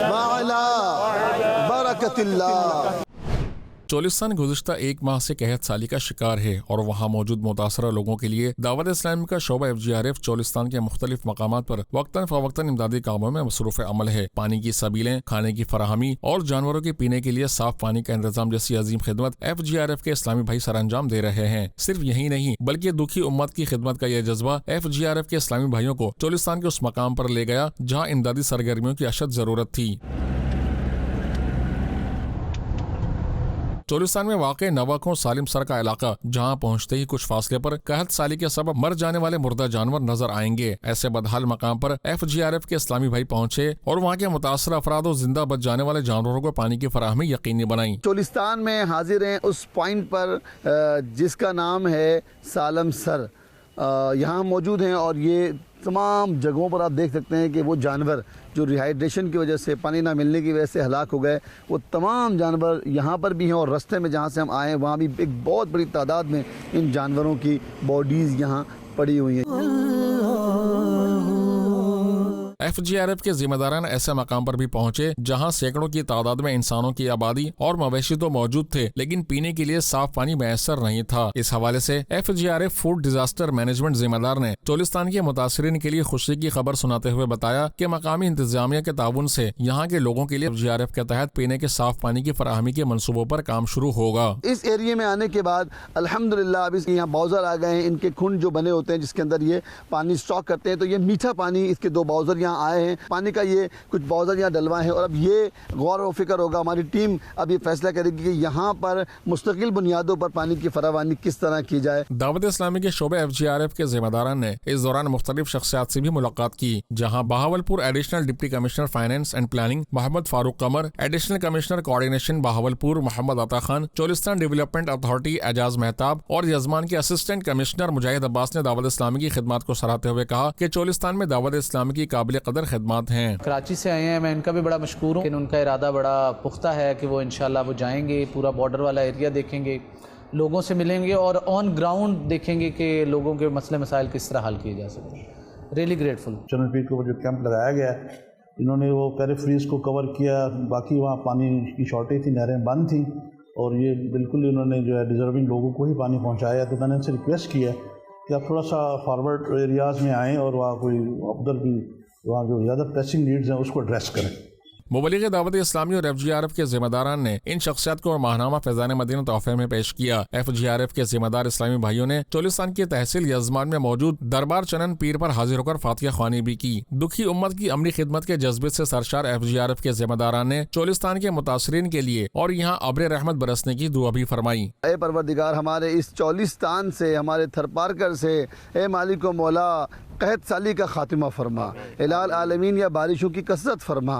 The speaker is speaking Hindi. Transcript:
वाला बरकतिल्लाह। चोलिस्तान गुज़िश्ता एक माह से कहत साली का शिकार है और वहाँ मौजूद मुतासरा लोगों के लिए दावत इस्लामी का शोबा FGRF चोलिस्तान के मुख्तलिफ मकामात पर वक्तन फ़वक्तन इमदादी कामों में मसरूफ़ अमल है। पानी की सबीलें, खाने की फराहमी और जानवरों के पीने के लिए साफ पानी का इंतजाम जैसी अजीम खिदमत FGRF के इस्लामी भाई सर अंजाम दे रहे हैं। सिर्फ यही नहीं बल्कि दुखी उम्मत की खिदमत का यह जज्बा FGRF के इस्लामी भाइयों को चोलिस्तान के उस मकाम पर ले गया जहाँ इमदादी सरगर्मियों की अशद ज़रूरत थी। चोलिस्तान में वाक़ नवाकों सालिम सर का इलाका, जहाँ पहुँचते ही कुछ फासले पर कहत साली के सबब मर जाने वाले मुर्दा जानवर नजर आएंगे। ऐसे बदहाल मकाम पर FGRF के इस्लामी भाई पहुँचे और वहाँ के मुतासर अफराद और जिंदा बच जाने वाले जानवरों को पानी की फराहमी यकीनी बनाई। चोलिस्तान में हाजिर हैं उस पॉइंट पर जिसका नाम है सालम सर, यहाँ मौजूद हैं और ये तमाम जगहों पर आप देख सकते हैं कि वो जानवर जो रिहाइड्रेशन की वजह से, पानी ना मिलने की वजह से हलाक हो गए, वो तमाम जानवर यहाँ पर भी हैं और रास्ते में जहाँ से हम आए वहाँ भी एक बहुत बड़ी तादाद में इन जानवरों की बॉडीज़ यहाँ पड़ी हुई हैं। FGRF के जिम्मेदारान ऐसे मकाम पर भी पहुंचे जहां सैकड़ों की तादाद में इंसानों की आबादी और मवेशी तो मौजूद थे, लेकिन पीने के लिए साफ पानी मैसर नहीं था। इस हवाले से FGRF फूड डिजास्टर मैनेजमेंट जिम्मेदार ने चोलिस्तान के मुतासरीन के लिए खुशी की खबर सुनाते हुए बताया कि मकामी इंतजामिया के ताउन से यहाँ के लोगों के लिए FGRF के तहत पीने के साफ पानी की फराहमी के मनसूबों पर काम शुरू होगा। इस एरिया में आने के बाद अल्हम्दुलिल्लाह अभी यहाँ बाउज़र आ गए हैं, इनके खुंड जो बने होते हैं जिसके अंदर ये पानी स्टॉक करते हैं, तो ये मीठा पानी, इसके 2 बाउज़र यहाँ आए हैं, पानी का ये कुछ बाउज़र यहाँ डलवाए हैं और अब ये गौर व फिक्र होगा, हमारी टीम अब ये फैसला करेगी कि यहाँ पर मुस्तकिल बुनियादों पर पानी की फरावानी किस तरह की जाए। दावत इस्लामी के शोबे FGRF के जिम्मेदारान ने इस दौरान मुख्तलिफ शख्सियात से भी मुलाकात की, जहाँ Bahawalpur additional deputy commissioner finance and planning Mohammad Farooq Qamar, additional commissioner coordination Bahawalpur Mohammad Ata Khan, Cholistan development authority Ejaz Mehtab और यजमान के असिस्टेंट कमिश्नर मुजाहिद अब्बास ने दावत इस्लामी की खिदमत को सराहते हुए कहा कि चोलिस्तान में दावत इस्लामी की काबिल कदर खिदमत हैं। कराची से आए हैं, मैं इनका भी बड़ा मशकूर हूँ। उनका इरादा बड़ा पुख्ता है कि वो इंशाल्लाह वो जाएंगे, पूरा बॉर्डर वाला एरिया देखेंगे, लोगों से मिलेंगे और ऑन ग्राउंड देखेंगे कि लोगों के मसले मसाइल किस तरह हल किए जा सकते हैं। Really grateful. चैनल पीर के ऊपर जो कैंप लगाया गया है, इन्होंने वो पेरिफ्रीज को कवर किया, बाकी वहाँ पानी की शॉर्टेज थी, नहरें बंद थी और ये बिल्कुल इन्होंने जो है डिज़र्विंग लोगों को ही पानी पहुँचाया। तो मैंने उनसे रिक्वेस्ट किया कि आप थोड़ा सा फॉरवर्ड एरियाज़ में आएँ और वहाँ कोई उधर भी वहाँ जो ज़्यादा प्रेसिंग नीड्स हैं उसको एड्रेस करें। मुबलिग दावत इस्लामी और FGRF के जिम्मेदारान ने इन शख्सियात को माहनामा फैज़ान मदीना तोहफे में पेश किया। FGRF के जिम्मेदार इस्लामी भाइयों ने चोलिस्तान की तहसील यजमान में मौजूद दरबार चनन पीर पर हाजिर होकर फातिहा ख्वानी भी की। दुखी उम्मत की अमली खिदमत के जज्बे से सरशार FGRF के जिम्मेदारान ने चोलिस्तान के मुतासरीन के लिए और यहाँ अब्र रहमत बरसने की दुआ भी फरमाई। ए परवरदिगार, हमारे इस चोलिस्तान से, हमारे थरपारकर से, ए मालिक व मौला, कहत साली का खातिमा फरमा, इलाल आलमीन या बारिशों की कसरत फरमा।